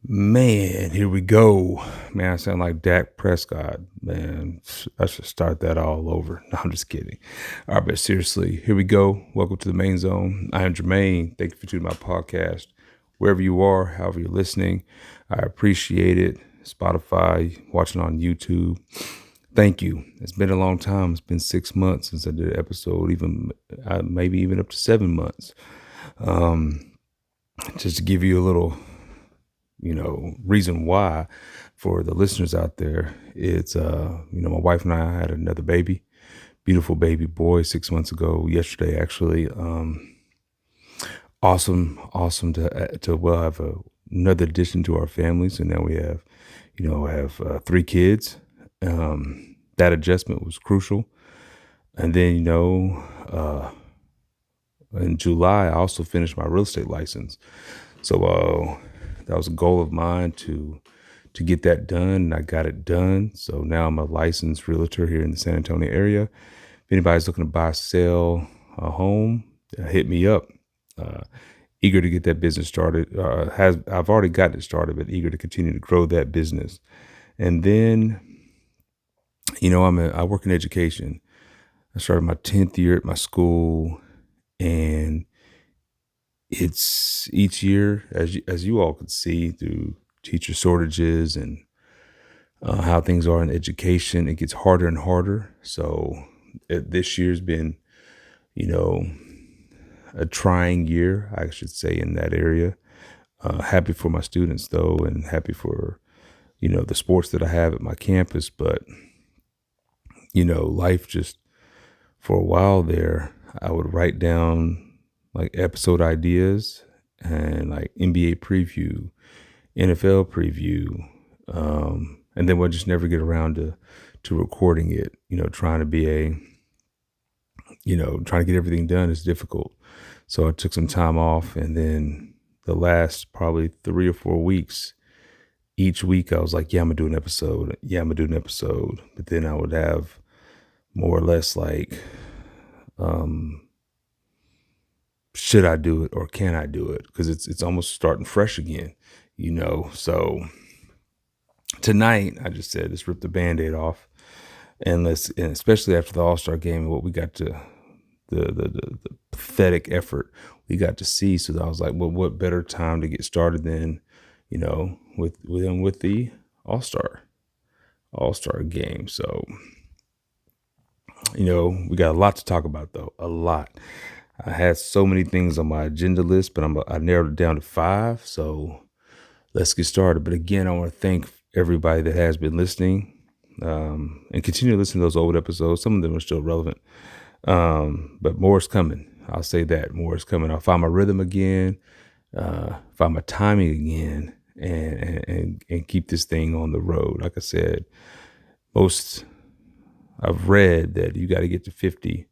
Man, here we go. Man, I sound like Dak Prescott. Man, I should start that all over. No, I'm just kidding. All right, but seriously, here we go. Welcome to the main zone. I am Jermaine. Thank you for tuning my podcast. Wherever you are, however you're listening, I appreciate it. Spotify, watching on YouTube. Thank you. It's been a long time. It's been 6 months since I did an episode, even maybe even up to 7 months. Just to give you a little reason why for the listeners out there, it's my wife and I had another baby, beautiful baby boy 6 months ago, yesterday actually. Awesome to have another addition to our family. So now we have 3 kids. That adjustment was crucial. And then, in July, I also finished my real estate license. So, that was a goal of mine to get that done, and I got it done. So now I'm a licensed realtor here in the San Antonio area. If anybody's looking to buy, sell a home, hit me up. Eager to get that business started. I've already gotten it started, but eager to continue to grow that business. And then, I work in education. I started my 10th year at my school, and it's each year, as you all can see through teacher shortages and how things are in education, it gets harder and harder. So this year's been, a trying year, I should say, in that area. Happy for my students though, and happy for, the sports that I have at my campus. But, life just, for a while there, I would write down like episode ideas and like NBA preview, NFL preview. And then we'll just never get around to recording it, trying to get everything done is difficult. So I took some time off, and then the last probably 3 or 4 weeks, each week I was like, yeah, I'm gonna do an episode. Yeah, I'm gonna do an episode. But then I would have more or less like, should I do it or can I do it? Because it's almost starting fresh again, So tonight I just said, let's rip the Band-Aid off, and especially after the All-Star game, what we got to the pathetic effort we got to see. So I was like, well, what better time to get started than, with the All-Star game. So, we got a lot to talk about though, a lot. I had so many things on my agenda list, but I narrowed it down to 5. So let's get started. But again, I want to thank everybody that has been listening, and continue to listen to those old episodes. Some of them are still relevant, but more is coming. I'll say that more is coming. I'll find my rhythm again, find my timing again, and keep this thing on the road. Like I said, I've read that you got to get to 50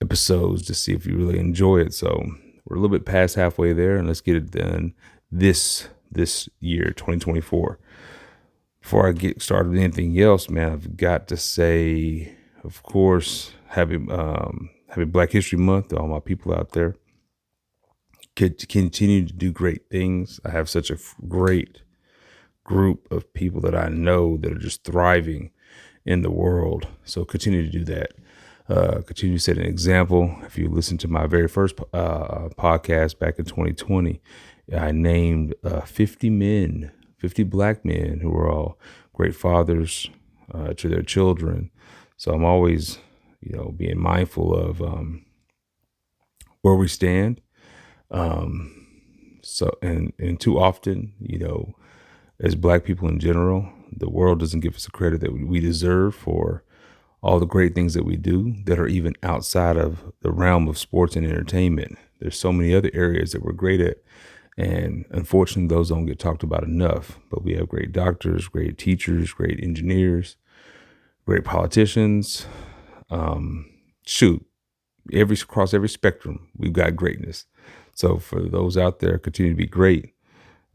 episodes to see if you really enjoy it. So we're a little bit past halfway there, and let's get it done this year, 2024. Before I get started with anything else, man, I've got to say, of course, happy Black History Month to all my people out there. Continue to do great things. I have such a great group of people that I know that are just thriving in the world. So continue to do that. Continue to set an example. If you listen to my very first podcast back in 2020, I named 50 Black men who were all great fathers to their children. So I'm always, being mindful of where we stand. And too often, as Black people in general, the world doesn't give us the credit that we deserve for all the great things that we do that are even outside of the realm of sports and entertainment. There's so many other areas that we're great at, and unfortunately those don't get talked about enough. But we have great doctors, great teachers, great engineers, great politicians. Across every spectrum, we've got greatness. So for those out there, continue to be great.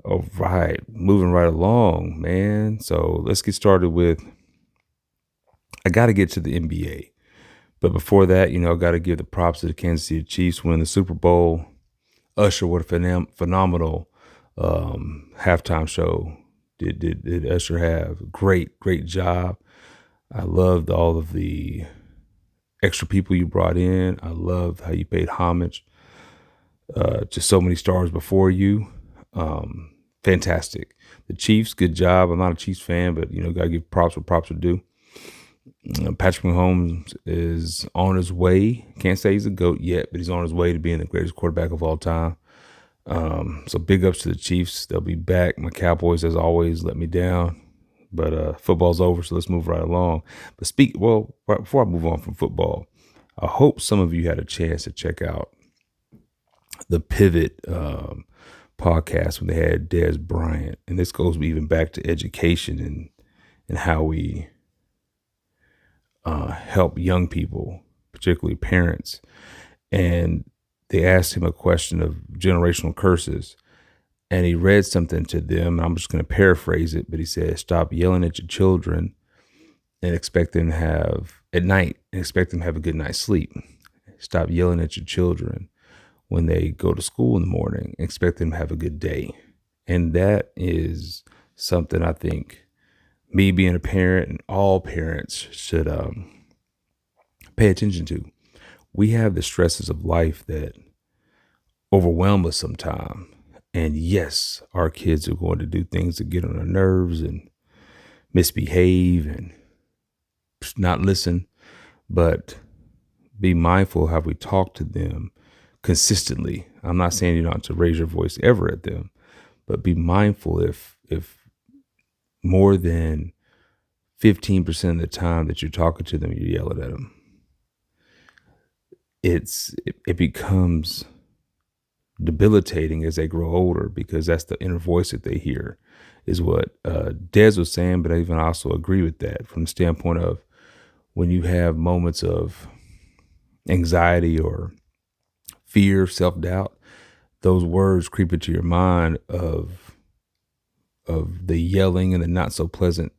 All right, moving right along, man. So let's get started with, I got to get to the NBA. But before that, I got to give the props to the Kansas City Chiefs winning the Super Bowl. Usher, what a phenomenal halftime show. Did Usher have great job. I loved all of the extra people you brought in. I loved how you paid homage to so many stars before you. Fantastic. The Chiefs, good job. I'm not a Chiefs fan, but gotta give props where props are due. Patrick Mahomes is on his way. Can't say he's a GOAT yet, but he's on his way to being the greatest quarterback of all time. So big ups to the Chiefs. They'll be back. My Cowboys, as always, let me down. But football's over, so let's move right along. But right before I move on from football, I hope some of you had a chance to check out the Pivot podcast when they had Dez Bryant. And this goes even back to education and how we help young people, particularly parents. And they asked him a question of generational curses. And he read something to them. I'm just going to paraphrase it, but he said, stop yelling at your children and expect them to have a good night's sleep. Stop yelling at your children when they go to school in the morning, expect them to have a good day. And that is something I think me being a parent and all parents should pay attention to. We have the stresses of life that overwhelm us sometimes. And yes, our kids are going to do things that get on our nerves and misbehave and not listen, but be mindful of how we talk to them consistently. I'm not saying you're not to raise your voice ever at them, but be mindful if more than 15% of the time that you're talking to them, you're yelling at them. It becomes debilitating as they grow older, because that's the inner voice that they hear, is what Dez was saying. But I even also agree with that from the standpoint of when you have moments of anxiety or fear, self-doubt, those words creep into your mind of the yelling and the not so pleasant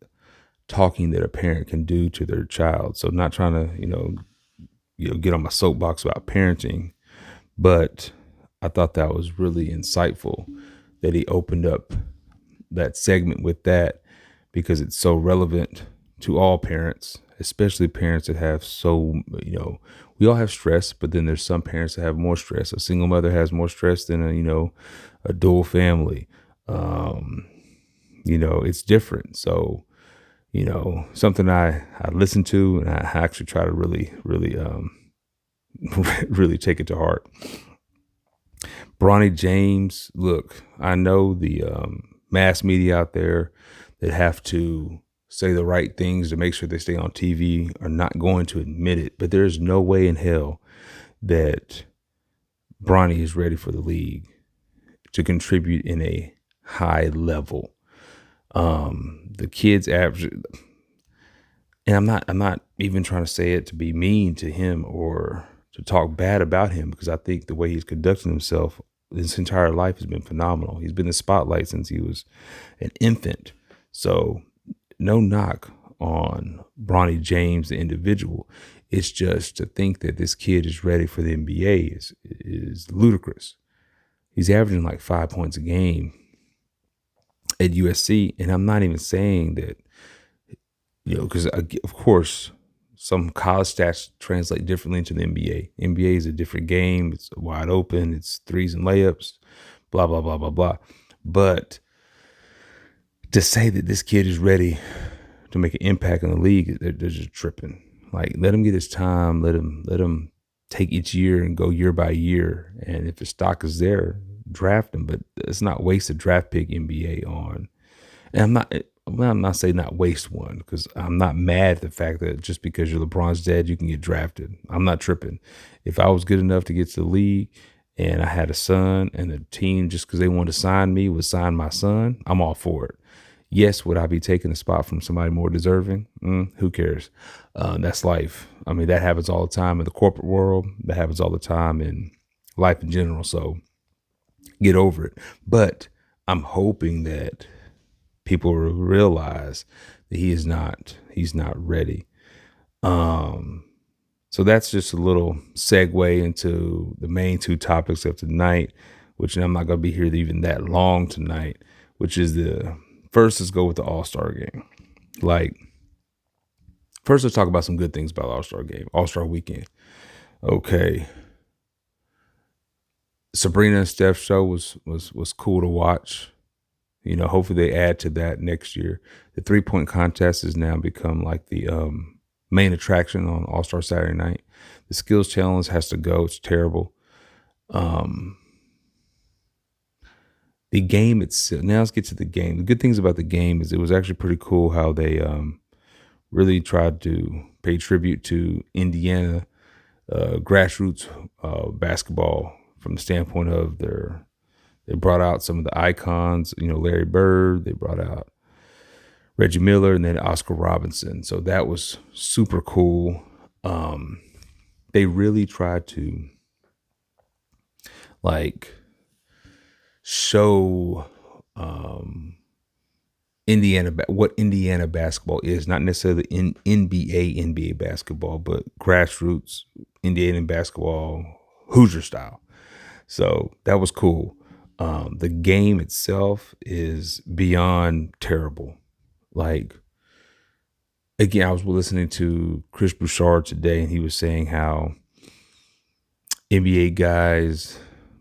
talking that a parent can do to their child. So not trying to get on my soapbox about parenting, but I thought that was really insightful that he opened up that segment with that, because it's so relevant to all parents, especially parents that have we all have stress, but then there's some parents that have more stress. A single mother has more stress than a dual family. It's different. So, something I listen to, and I actually try to really, really, really take it to heart. Bronny James, look, I know the mass media out there that have to say the right things to make sure they stay on TV are not going to admit it, but there's no way in hell that Bronny is ready for the league to contribute in a high level. The kids average, and I'm not even trying to say it to be mean to him or to talk bad about him, because I think the way he's conducting himself his entire life has been phenomenal. He's been in the spotlight since he was an infant. So no knock on Bronny James, the individual. It's just to think that this kid is ready for the NBA is ludicrous. He's averaging like 5 points a game at USC. And I'm not even saying that, because of course, some college stats translate differently into the NBA. NBA is a different game. It's wide open. It's threes and layups, blah, blah, blah, blah, blah. But to say that this kid is ready to make an impact in the league, they're just tripping. Like, let him get his time. Let him take each year and go year by year. And if the stock is there, draft him. But it's not waste a draft pick NBA on. And I'm not saying not waste one, because I'm not mad at the fact that just because you're LeBron's dad, you can get drafted. I'm not tripping. If I was good enough to get to the league and I had a son, and the team, just because they wanted to sign me, would sign my son, I'm all for it. Yes, would I be taking a spot from somebody more deserving? Who cares? That's life. I mean, that happens all the time in the corporate world. That happens all the time in life in general. So get over it. But I'm hoping that people will realize that he's not ready. So that's just a little segue into the main two topics of tonight, which I'm not going to be here even that long tonight, which is let's go with the All-Star game. Like, first, let's talk about some good things about All-Star game, All-Star weekend. Okay. Sabrina and Steph's show was cool to watch. Hopefully they add to that next year. The 3-point contest has now become like the main attraction on All-Star Saturday night. The skills challenge has to go. It's terrible. The game itself. Now let's get to the game. The good things about the game is it was actually pretty cool how they really tried to pay tribute to Indiana grassroots basketball from the standpoint of they brought out some of the icons, Larry Bird, they brought out Reggie Miller, and then Oscar Robinson. So that was super cool. They really tried to show what Indiana basketball is, not necessarily in NBA basketball, but grassroots Indiana basketball, Hoosier style. So that was cool. The game itself is beyond terrible. Again, I was listening to Chris Bouchard today, and he was saying how NBA guys,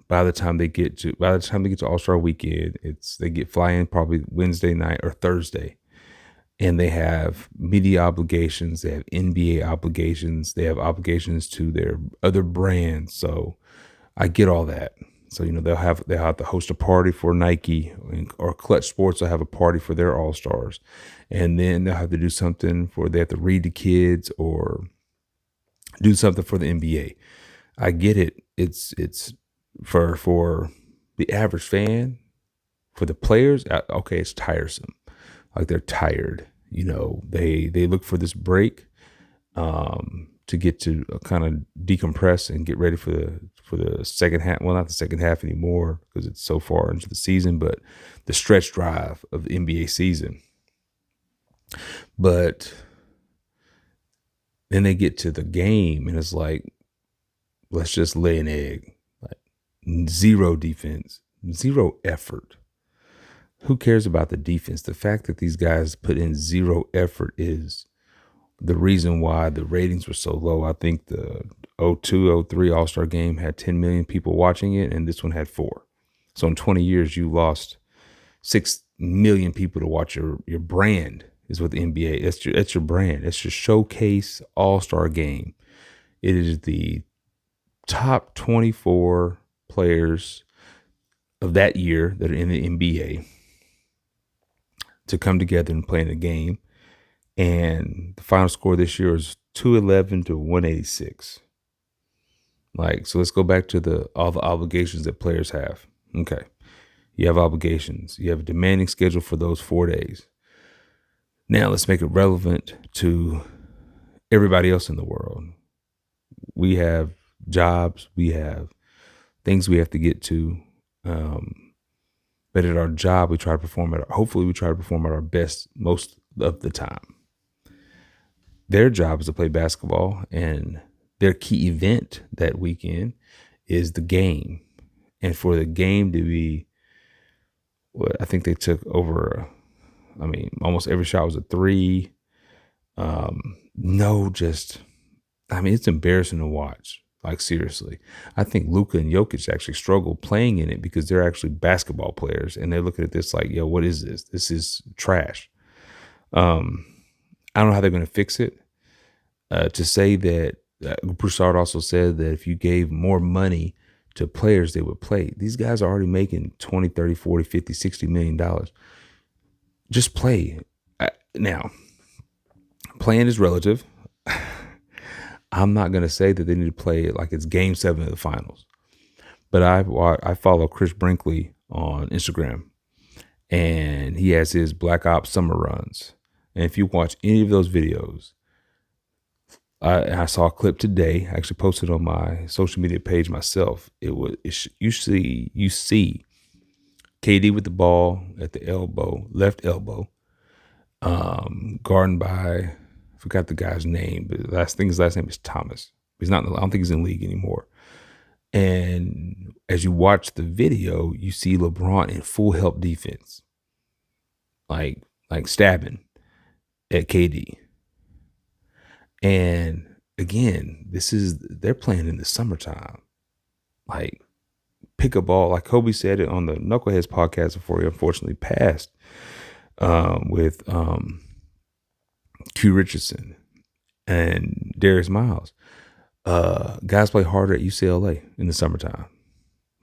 by the time they get to All-Star weekend, they get fly in probably Wednesday night or Thursday, and they have media obligations, they have NBA obligations, they have obligations to their other brands. So I get all that. So they'll have to host a party for Nike, or Clutch Sports will have a party for their All-Stars, and then they'll have to do something they have to read to kids or do something for the NBA. I get it. It's for the average fan, for the players. Okay, it's tiresome. They're tired. They look for this break to get to kind of decompress and get ready for the second half. Well, not the second half anymore because it's so far into the season, but the stretch drive of the NBA season. But then they get to the game and it's like, let's just lay an egg. Zero defense, zero effort. Who cares about the defense? The fact that these guys put in zero effort is the reason why the ratings were so low. I think the 02-03 All-Star game had 10 million people watching it, and this one had 4. So in 20 years, you lost 6 million people to watch your brand is what the NBA, that's your brand. It's your showcase All-Star game. It is the top 24 players of that year that are in the NBA to come together and play in the game. And the final score this year is 211 to 186. So let's go back to all the obligations that players have. Okay. You have obligations. You have a demanding schedule for those 4 days. Now let's make it relevant to everybody else in the world. We have jobs. We have things we have to get to. But at our job, hopefully we try to perform at our best most of the time. Their job is to play basketball, and their key event that weekend is the game. And for the game to be I think they took over, almost every shot was a 3. It's embarrassing to watch. Seriously. I think Luka and Jokic actually struggle playing in it because they're actually basketball players, and they're looking at this like, yo, what is this? This is trash. I don't know how they're going to fix it. To say that Broussard also said that if you gave more money to players, they would play. These guys are already making 20, 30, 40, 50, 60 million dollars. Just play. Now, playing is relative. I'm not going to say that they need to play like it's game 7 of the finals. But I follow Chris Brinkley on Instagram, and he has his Black Ops summer runs. And if you watch any of those videos, I saw a clip today. I actually posted on my social media page myself. You see KD with the ball at the left elbow, guarded by, I forgot the guy's name, but his last name is Thomas. I don't think he's in the league anymore. And as you watch the video, you see LeBron in full help defense, like stabbing at KD. And again, they're playing in the summertime. Like, pick a ball, like Kobe said it on the Knuckleheads podcast before he unfortunately passed, with Q Richardson and Darius Miles. Guys play harder at UCLA in the summertime.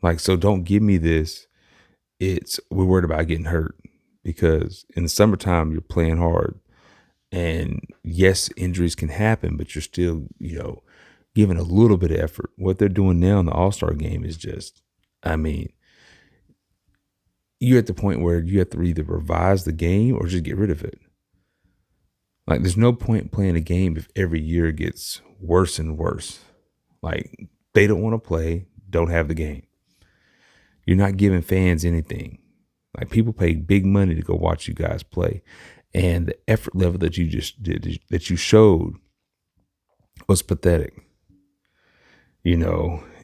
Like, so don't give me this. We're worried about getting hurt, because in the summertime you're playing hard, and yes, injuries can happen, but you're still, giving a little bit of effort. What they're doing now in the All-Star game is just, I mean, you're at the point where you have to either revise the game or just get rid of it. Like, there's no point playing a game if every year it gets worse and worse. Like, they don't want to play, don't have the game. You're not giving fans anything. Like, people pay big money to go watch you guys play. And the effort level that you just did, that you showed, was pathetic.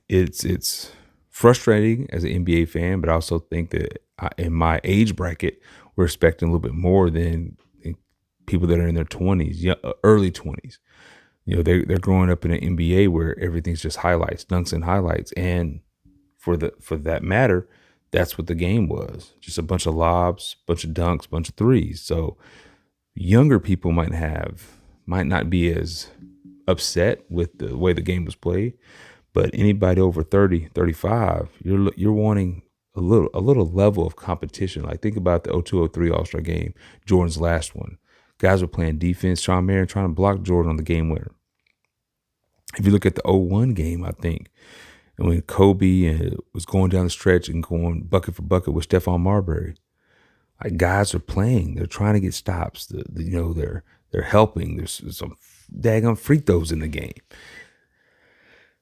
It's frustrating as an NBA fan, but I also think that in my age bracket, we're expecting a little bit more than people that are in their 20s, early 20s. They're growing up in an NBA where everything's just highlights, dunks and highlights. And for that matter, that's what the game was. Just a bunch of lobs, bunch of dunks, bunch of threes. So younger people might not be as upset with the way the game was played, but anybody over 30, 35, you're wanting a little level of competition. Like, think about the 0203 All-Star game, Jordan's last one. Guys were playing defense. Sean Marion trying to block Jordan on the game winner. If you look at the 01 game, I think, and when Kobe was going down the stretch and going bucket for bucket with Stephon Marbury, like, guys are playing. They're trying to get stops. They're helping. There's some daggone free throws in the game.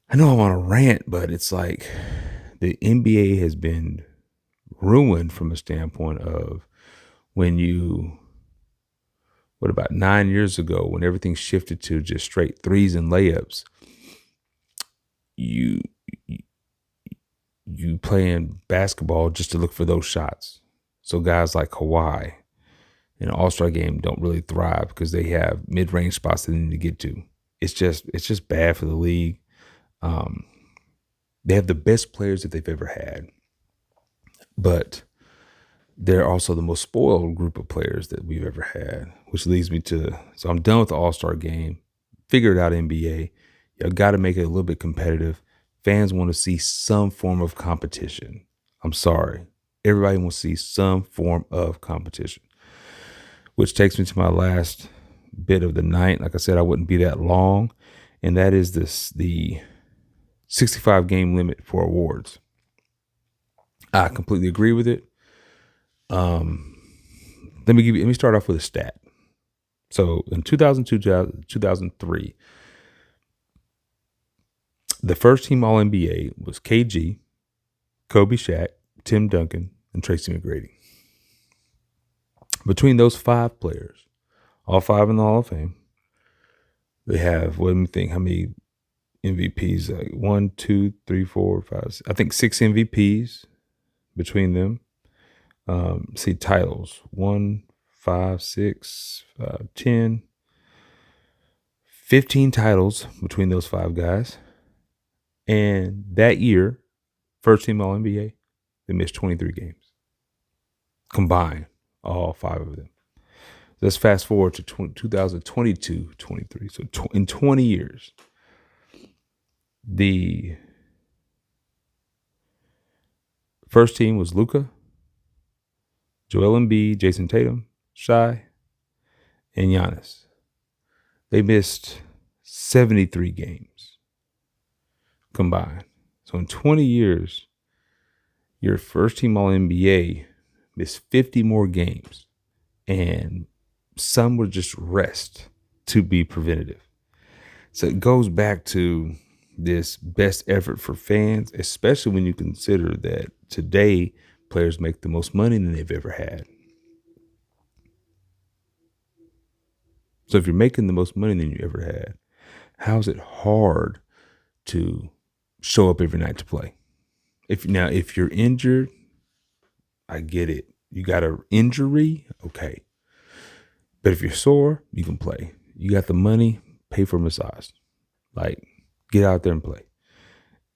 I know I'm on a rant, but it's like the NBA has been ruined from a standpoint of what about 9 years ago, when everything shifted to just straight threes and layups, you playing basketball just to look for those shots. So guys like Kawhi in an All-Star game don't really thrive because they have mid-range spots they need to get to. It's just bad for the league. They have the best players that they've ever had, but they're also the most spoiled group of players that we've ever had, which leads me to, so I'm done with the All-Star game. Figure it out, NBA. You got to make it a little bit competitive. Fans want to see some form of competition. I'm sorry. Everybody wants to see some form of competition, which takes me to my last bit of the night. Like I said, I wouldn't be that long, and that is the 65 game limit for awards. I completely agree with it. Let me start off with a stat. So in 2002, 2003, the first team All-NBA was KG, Kobe, Shaq, Tim Duncan, and Tracy McGrady. Between those five players, all five in the Hall of Fame, they have, what do you think, how many MVPs? Like 1, 2, 3, 4, 5, I think 6 MVPs between them. See titles, 1, 5, 6, 10, 15 titles between those five guys. And that year, first team All-NBA, they missed 23 games combined, all five of them. Let's fast forward to 2022-23. So in 20 years, the first team was Luka, Joel Embiid, Jason Tatum, Shai, and Giannis. They missed 73 games combined. So in 20 years, your first team All-NBA missed 50 more games, and some were just rest to be preventative. So it goes back to this best effort for fans, especially when you consider that today players make the most money than they've ever had. So if you're making the most money than you ever had, how is it hard to show up every night to play. If you're injured, I get it. You got an injury, okay. But if you're sore, you can play. You got the money, pay for a massage. Like, get out there and play.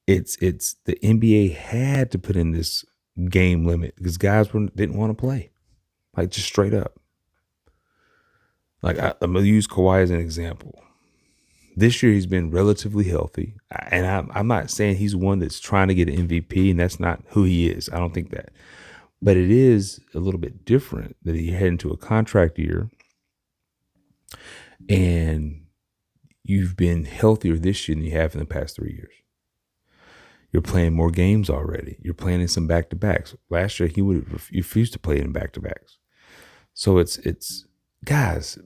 It's the NBA had to put in this game limit because guys didn't want to play. Like, just straight up. Like, I'm going to use Kawhi as an example. This year he's been relatively healthy. And I'm not saying he's one that's trying to get an MVP, and that's not who he is. I don't think that. But it is a little bit different that he head into a contract year and you've been healthier this year than you have in the past 3 years. You're playing more games already. You're playing in some back-to-backs. Last year, he would refuse to play in back-to-backs. So it's guys,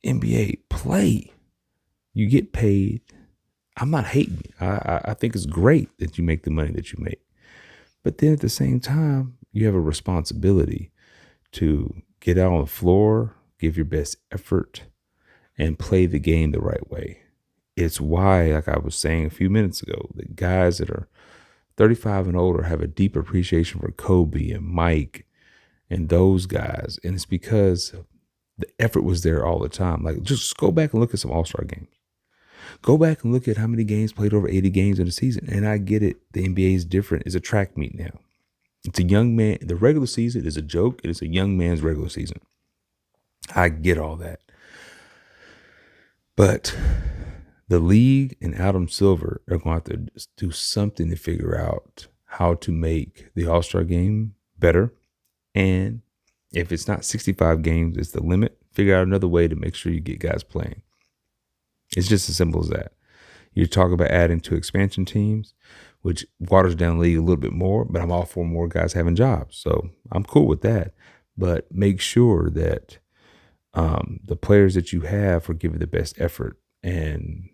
NBA, play. You get paid. I'm not hating. I think it's great that you make the money that you make. But then at the same time, you have a responsibility to get out on the floor, give your best effort, and play the game the right way. It's why, like I was saying a few minutes ago, the guys that are 35 and older have a deep appreciation for Kobe and Mike and those guys. And it's because the effort was there all the time. Like, just go back and look at some All-Star games. Go back and look at how many games played, over 80 games in a season. And I get it. The NBA is different. It's a track meet now. It's a young man. The regular season is a joke. It is a young man's regular season. I get all that. But the league and Adam Silver are going to have to do something to figure out how to make the All-Star game better. And if it's not 65 games, it's the limit. Figure out another way to make sure you get guys playing. It's just as simple as that. You're talking about adding 2 expansion teams, which waters down the league a little bit more, but I'm all for more guys having jobs. So I'm cool with that. But make sure that the players that you have are giving the best effort and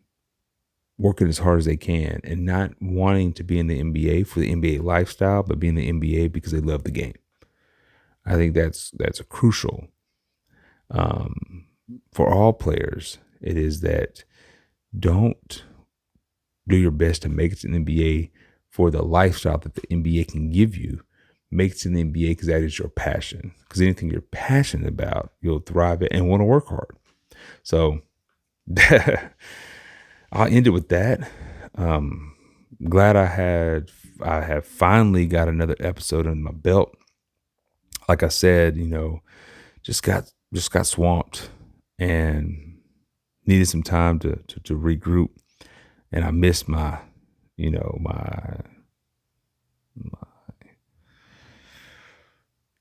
working as hard as they can and not wanting to be in the NBA for the NBA lifestyle, but be in the NBA because they love the game. I think that's a crucial for all players. It is that don't do your best to make it to the NBA for the lifestyle that the NBA can give you. Make it to the NBA because that is your passion. Because anything you're passionate about, you'll thrive at and want to work hard. So I'll end it with that. Glad I have finally got another episode under my belt. Like I said, just got swamped and needed some time to regroup. And I missed my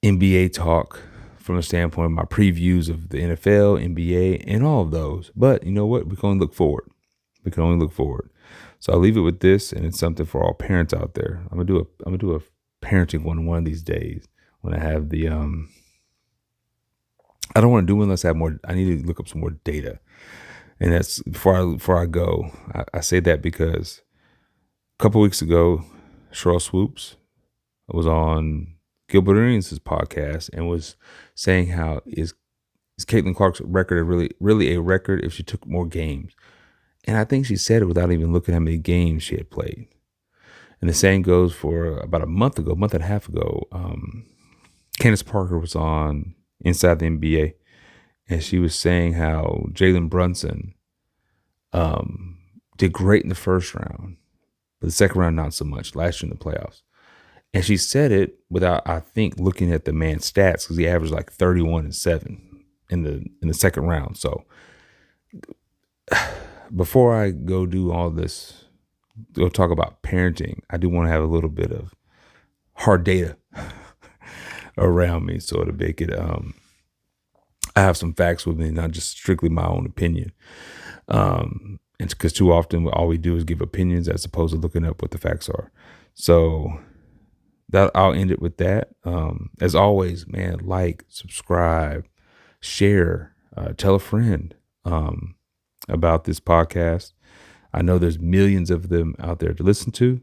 NBA talk from the standpoint of my previews of the NFL, NBA, and all of those. But you know what? We can only look forward. So I'll leave it with this, and it's something for all parents out there. I'm gonna do a parenting one of these days when I have the I don't want to do it unless I have more. I need to look up some more data, and that's before I go. I say that because a couple weeks ago, Cheryl Swoops was on Gilbert Arenas' podcast and was saying how is Caitlin Clark's record really a record if she took more games. And I think she said it without even looking at how many games she had played. And the same goes for about a month and a half ago. Candace Parker was on Inside the NBA, and she was saying how Jalen Brunson did great in the first round, but the second round not so much, last year in the playoffs. And she said it without, I think, looking at the man's stats because he averaged like 31 and 7 in the second round. So before I go do all this, go talk about parenting, I do want to have a little bit of hard data around me so to make it, I have some facts with me, not just strictly my own opinion. And because too often all we do is give opinions as opposed to looking up what the facts are. So that I'll end it with that. As always, man, like, subscribe, share, tell a friend about this podcast. I know there's millions of them out there to listen to.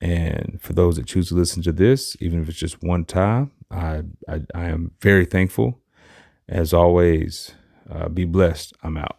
And for those that choose to listen to this, even if it's just one time, I am very thankful. As always, be blessed. I'm out.